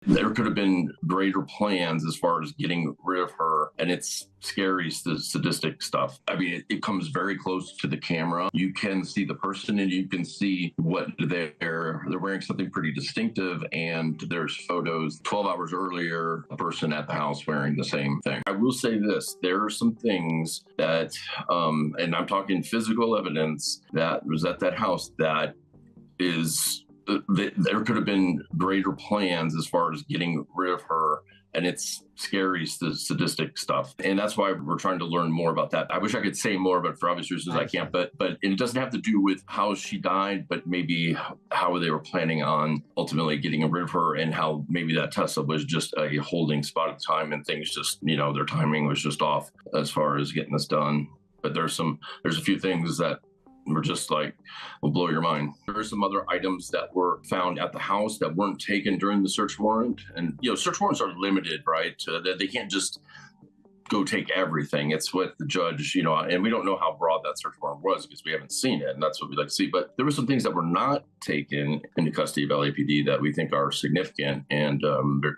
There could have been greater plans as far as getting rid of her, and it's scary, sadistic stuff. I mean, it comes very close to the camera. You can see the person, and you can see what they're wearing something pretty distinctive. And there's photos 12 hours earlier, a person at the house wearing the same thing. I will say this: there are some things that, and I'm talking physical evidence that was at that house that is. There could have been greater plans as far as getting rid of her, and it's scary, sadistic stuff. And that's why we're trying to learn more about that. I wish I could say more, but for obvious reasons I can't. But it doesn't have to do with how she died, but maybe how they were planning on ultimately getting rid of her, and how maybe that Tesla was just a holding spot at the time, and things just, their timing was just off as far as getting this done. But there's a few things that we're just like, will blow your mind. There are some other items that were found at the house that weren't taken during the search warrant. And, search warrants are limited, right? They can't just go take everything. It's what the judge, and we don't know how broad that search warrant was because we haven't seen it, and that's what we'd like to see. But there were some things that were not taken into custody of LAPD that we think are significant, and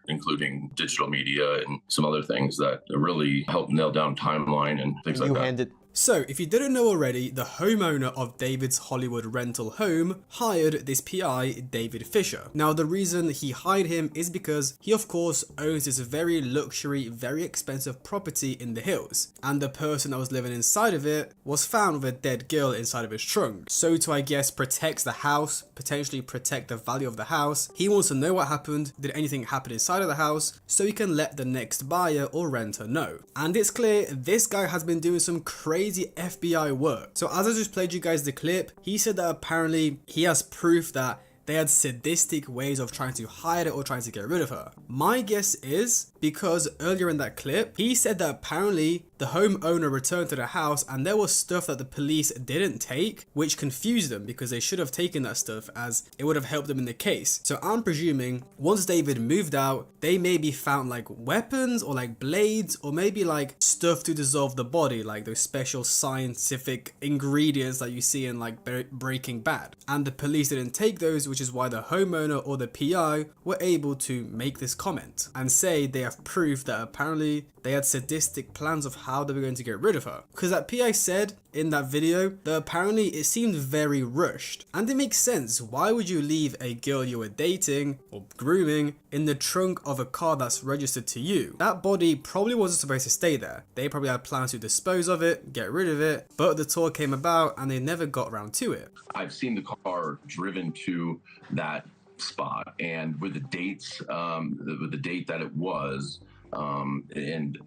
including digital media and some other things that really help nail down timeline and things like that. So, if you didn't know already, the homeowner of David's Hollywood rental home hired this PI, David Fisher. Now, the reason he hired him is because he, of course, owns this very luxury, very expensive property in the hills. And the person that was living inside of it was found with a dead girl inside of his trunk. So to, I guess, protect the house, potentially protect the value of the house, he wants to know what happened, did anything happen inside of the house, so he can let the next buyer or renter know. And it's clear this guy has been doing some crazy FBI work. So as I just played you guys the clip, he said that apparently he has proof that they had sadistic ways of trying to hide it or trying to get rid of her. My guess is because earlier in that clip, he said that apparently the homeowner returned to the house and there was stuff that the police didn't take, which confused them because they should have taken that stuff as it would have helped them in the case. So I'm presuming once David moved out, they maybe found like weapons or like blades or maybe like stuff to dissolve the body, like those special scientific ingredients that you see in like Breaking Bad. And the police didn't take those, which is why the homeowner or the PI were able to make this comment and say they have proof that apparently they had sadistic plans of how they were going to get rid of her. Because that PI said in that video that apparently it seemed very rushed. And it makes sense. Why would you leave a girl you were dating or grooming in the trunk of a car that's registered to you? That body probably wasn't supposed to stay there. They probably had plans to dispose of it, get rid of it, but the tour came about and they never got around to it. I've seen the car driven to that spot, and with the dates, with the date that it was, and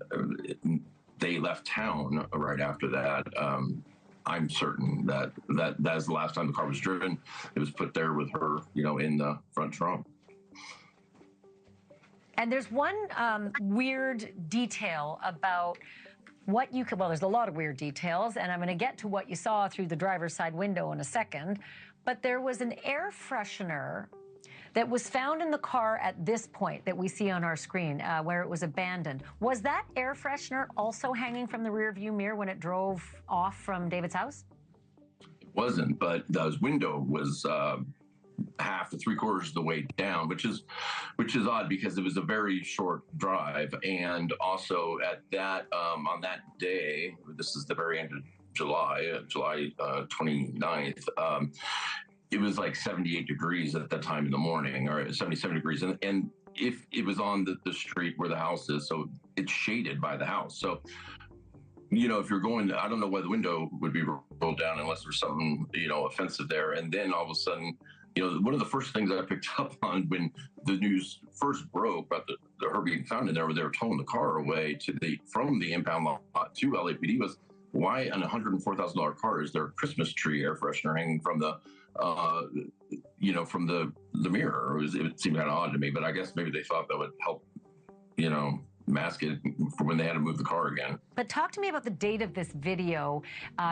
they left town right after that. I'm certain that is the last time the car was driven. It was put there with her, in the front trunk. And there's one weird detail about what you could, well, there's a lot of weird details, and I'm going to get to what you saw through the driver's side window in a second, but there was an air freshener that was found in the car at this point that we see on our screen, where it was abandoned. Was that air freshener also hanging from the rear view mirror when it drove off from David's house? It wasn't, but the window was half to 3/4 of the way down, which is odd because it was a very short drive. And also at that on that day, this is the very end of July 29th, it was like 78 degrees at that time in the morning, or 77 degrees. And if it was on the street where the house is, so it's shaded by the house. So, if you're going, I don't know why the window would be rolled down unless there's something, offensive there. And then all of a sudden, one of the first things I picked up on when the news first broke about her being found in there, they were towing the car away from the impound lot to LAPD, was why on a $104,000 car is there a Christmas tree air freshener hanging from the from the mirror? It seemed kind of odd to me, but I guess maybe they thought that would help, mask it for when they had to move the car again. But talk to me about the date of this video,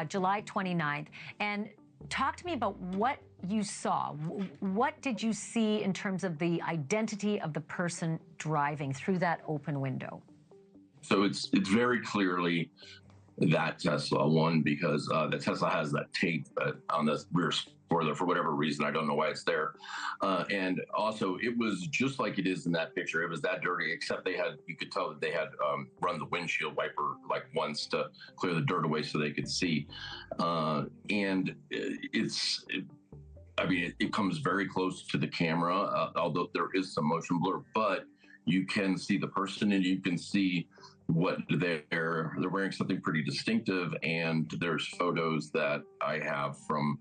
July 29th, and talk to me about what you saw. What did you see in terms of the identity of the person driving through that open window? So it's very clearly that Tesla, one, because the Tesla has that tape on the rear for whatever reason. I don't know why it's there. And also, it was just like it is in that picture. It was that dirty, except you could tell that they had run the windshield wiper like once to clear the dirt away so they could see. And it comes very close to the camera, although there is some motion blur, but you can see the person and you can see what they're wearing, something pretty distinctive. And there's photos that I have from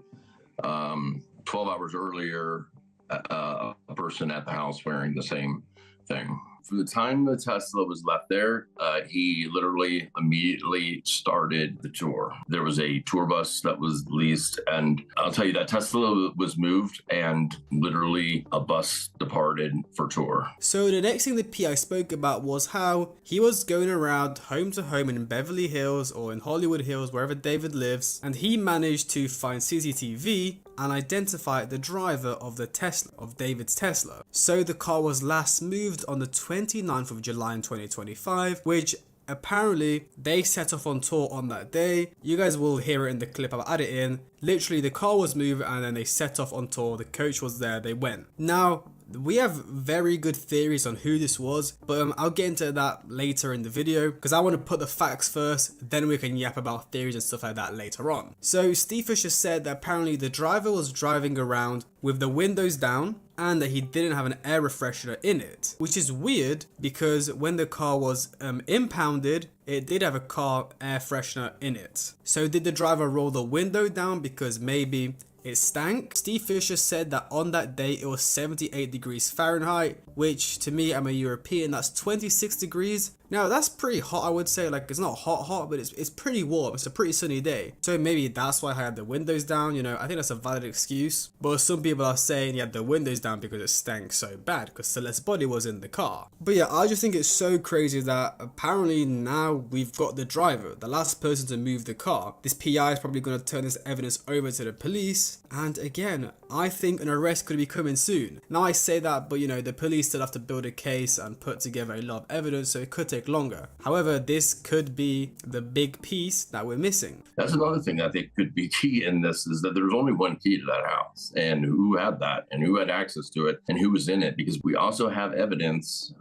12 hours earlier, a person at the house wearing the same thing. From the time the Tesla was left there, he literally immediately started the tour. There was a tour bus that was leased, and I'll tell you that Tesla was moved and literally a bus departed for tour. So the next thing the PI spoke about was how he was going around home to home in Beverly Hills or in Hollywood Hills, wherever David lives, and he managed to find CCTV and identify the driver of the Tesla, of David's Tesla. So the car was last moved on the 29th of July in 2025, which apparently they set off on tour on that day. You guys will hear it in the clip, I'll add it in. Literally the car was moved and then they set off on tour, the coach was there, they went. Now, we have very good theories on who this was, but I'll get into that later in the video because I want to put the facts first, then we can yap about theories and stuff like that later on. So Steve Fisher said that apparently the driver was driving around with the windows down and that he didn't have an air refreshener in it, which is weird because when the car was impounded, it did have a car air freshener in it. So did the driver roll the window down because maybe it stank? Steve Fisher said that on that day it was 78 degrees Fahrenheit, which to me, I'm a European, that's 26 degrees. Now that's pretty hot, I would say. Like, it's not hot, but it's pretty warm. It's a pretty sunny day. So maybe that's why I had the windows down, you know. I think that's a valid excuse. But some people are saying he had the windows down because it stank so bad because Celeste's body was in the car. But yeah, I just think it's so crazy that apparently now we've got the driver, the last person to move the car. This PI is probably going to turn this evidence over to the police. And again, I think an arrest could be coming soon. Now I say that, but you know, the police still have to build a case and put together a lot of evidence, so it could take longer. However, this could be the big piece that we're missing. That's another thing that I think could be key in this, is that there's only one key to that house, and who had that and who had access to it and who was in it, because we also have evidence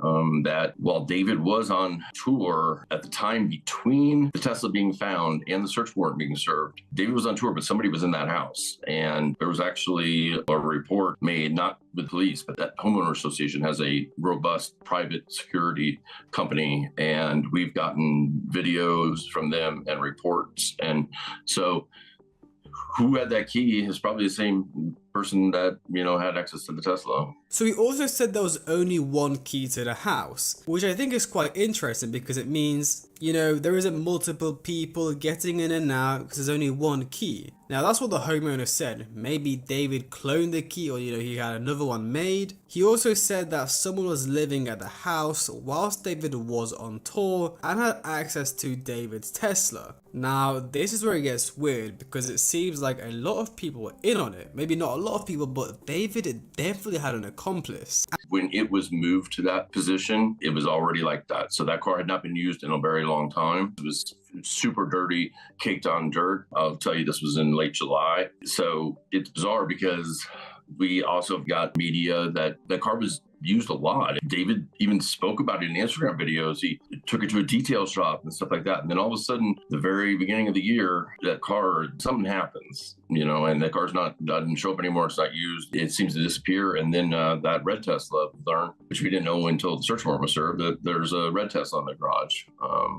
that while David was on tour at the time between the Tesla being found and the search warrant being served, David was on tour, but somebody was in that house. And there was actually a report made, not with police, but that homeowner association has a robust private security company, and we've gotten videos from them and reports. And so who had that key is probably the same person that, you know, had access to the Tesla. So he also said there was only one key to the house, which I think is quite interesting because it means, you know, there isn't multiple people getting in and out because there's only one key. Now that's what the homeowner said. Maybe David cloned the key, or, you know, he had another one made. He also said that someone was living at the house whilst David was on tour and had access to David's Tesla. Now this is where it gets weird because it seems like a lot of people were in on it. Maybe not a lot of people, but David definitely had an accomplice. When it was moved to that position, it was already like that. So that car had not been used in a very long time. It was super dirty, caked on dirt. I'll tell you, this was in late July. So it's bizarre because we also got media that the car was used a lot. David even spoke about it in Instagram videos. He took it to a detail shop and stuff like that. And then all of a sudden, the very beginning of the year, that car, something happens, you know, and that car's doesn't show up anymore. It's not used. It seems to disappear. And then that red Tesla, learned, which we didn't know until the search warrant was served, that there's a red Tesla in the garage,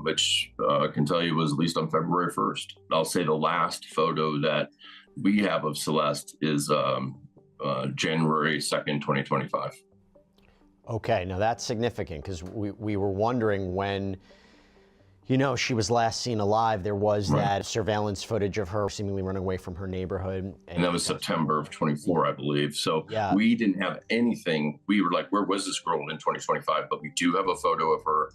which I can tell you was at least on February 1st. I'll say the last photo that we have of Celeste is January 2nd, 2025. Okay, now that's significant because we were wondering when, you know, she was last seen alive. There was that surveillance footage of her seemingly running away from her neighborhood. And that was September of 24, I believe. So yeah, we didn't have anything. We were like, where was this girl in 2025? But we do have a photo of her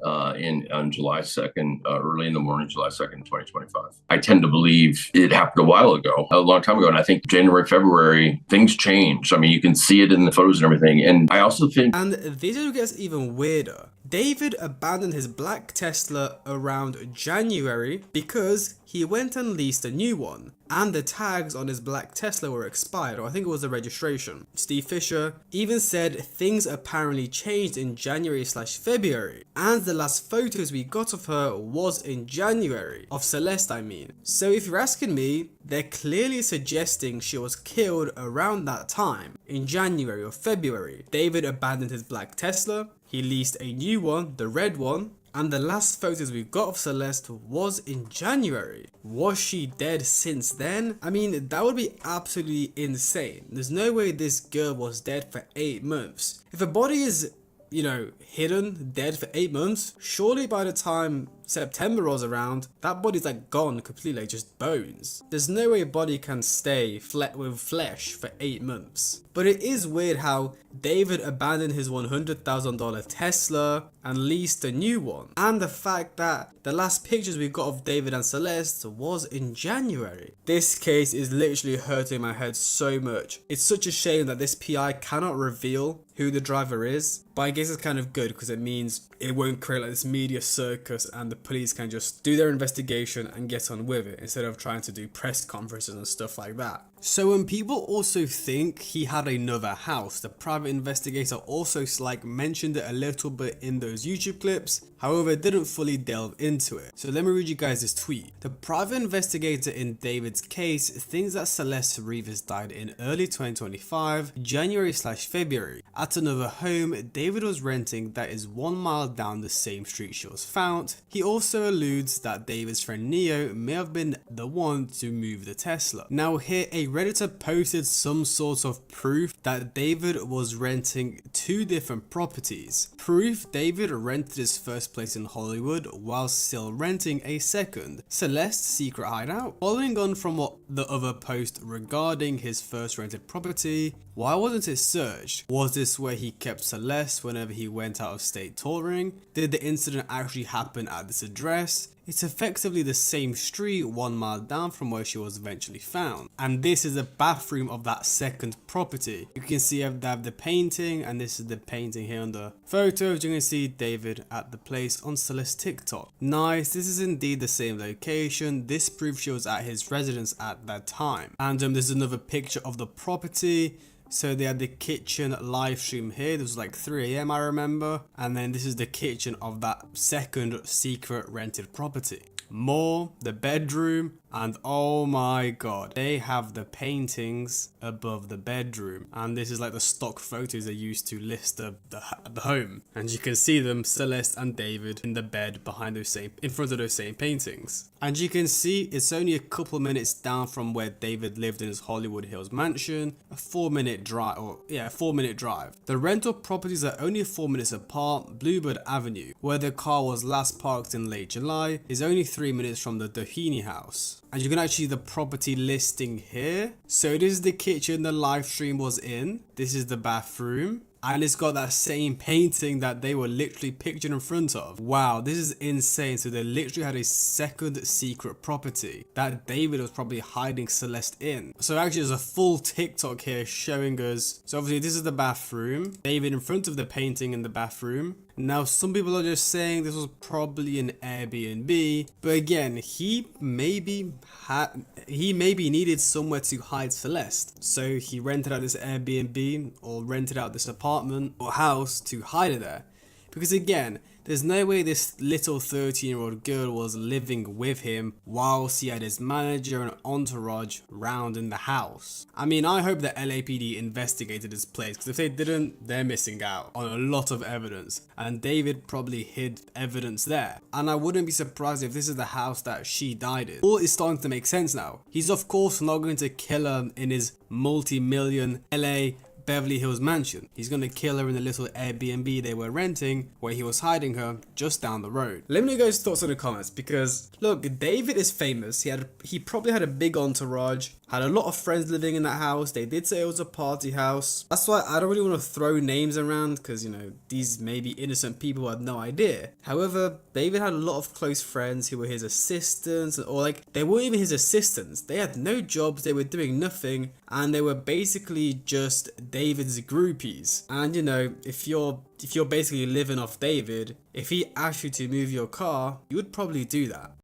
on July 2nd, early in the morning, July 2nd, 2025. I tend to believe it happened a while ago, a long time ago. And I think January, February, things changed. I mean, you can see it in the photos and everything. And I also think... And this gets even weirder. David abandoned his black Tesla around January because he went and leased a new one. and the tags on his black Tesla were expired, or I think it was the registration. Steve Fisher even said things apparently changed in January/February, and the last photos we got of her was in January, of Celeste I mean. So if you're asking me, they're clearly suggesting she was killed around that time, in January or February. David abandoned his black Tesla, he leased a new one, the red one, and the last photos we got of Celeste was in January. Was she dead since then? I mean, that would be absolutely insane. There's no way this girl was dead for 8 months. If a body is, you know, hidden, dead for 8 months, surely by the time September rolls around, that body's like gone completely, like just bones. There's no way a body can stay with flesh for 8 months. But it is weird how David abandoned his $100,000 Tesla and leased a new one. And the fact that the last pictures we got of David and Celeste was in January. This case is literally hurting my head so much. It's such a shame that this PI cannot reveal who the driver is, but I guess it's kind of good because it means it won't create like this media circus and the police can just do their investigation and get on with it instead of trying to do press conferences and stuff like that. So when people also think he had another house, the private investigator also mentioned it a little bit in those YouTube clips, however didn't fully delve into it. So let me read you guys this tweet. The private investigator in David's case thinks that Celeste Rivas died in early 2025, January/February, at another home David was renting that is 1 mile down the same street she was found. He also alludes that David's friend Neo may have been the one to move the Tesla. Now here a Redditor posted some sort of proof that David was renting 2 different properties. Proof David rented his first place in Hollywood while still renting a second, Celeste's secret hideout. Following on from what the other post regarding his first rented property, why wasn't it searched? Was this where he kept Celeste whenever he went out of state touring? Did the incident actually happen at this address? It's effectively the same street 1 mile down from where she was eventually found. And this is the bathroom of that second property. You can see they have the painting, and this is the painting here on the photos. You can see David at the place on Celeste's TikTok. Nice, this is indeed the same location. This proves she was at his residence at that time. And there's another picture of the property. So they had the kitchen live stream here. This was like 3 AM I remember. And then this is the kitchen of that second secret rented property. More, the bedroom, and oh my god, they have the paintings above the bedroom, and this is like the stock photos they used to list the home, and you can see them, Celeste and David in the bed behind in front of those same paintings. And you can see it's only a couple minutes down from where David lived in his Hollywood Hills mansion, a 4-minute drive, a 4-minute drive. The rental properties are only 4 minutes apart. Bluebird Avenue, where the car was last parked in late July, is only 3 minutes from the Doheny house. And you can actually see the property listing here. So this is the kitchen the live stream was in. This is the bathroom. And it's got that same painting that they were literally pictured in front of. Wow, this is insane. So they literally had a second secret property that David was probably hiding Celeste in. So actually there's a full TikTok here showing us. So obviously this is the bathroom. David in front of the painting in the bathroom. Now some people are just saying this was probably an Airbnb, but again, he maybe needed somewhere to hide Celeste, so he rented out this Airbnb or rented out this apartment or house to hide her there. Because again, there's no way this little 13-year-old girl was living with him whilst he had his manager and entourage round in the house. I mean, I hope that LAPD investigated this place, because if they didn't, they're missing out on a lot of evidence, and David probably hid evidence there. And I wouldn't be surprised if this is the house that she died in. All is starting to make sense now. He's of course not going to kill her in his multi-million LA Beverly Hills mansion. He's gonna kill her in the little Airbnb they were renting where he was hiding her just down the road. Let me know guys' thoughts in the comments, because look, David is famous. He probably had a big entourage, had a lot of friends living in that house. They did say it was a party house. That's why I don't really want to throw names around, because you know, these may be innocent people who had no idea. However, David had a lot of close friends who were his assistants, or like they weren't even his assistants. They had no jobs, they were doing nothing, and they were basically just David's groupies. And you know, if you're basically living off David, if he asked you to move your car, you would probably do that.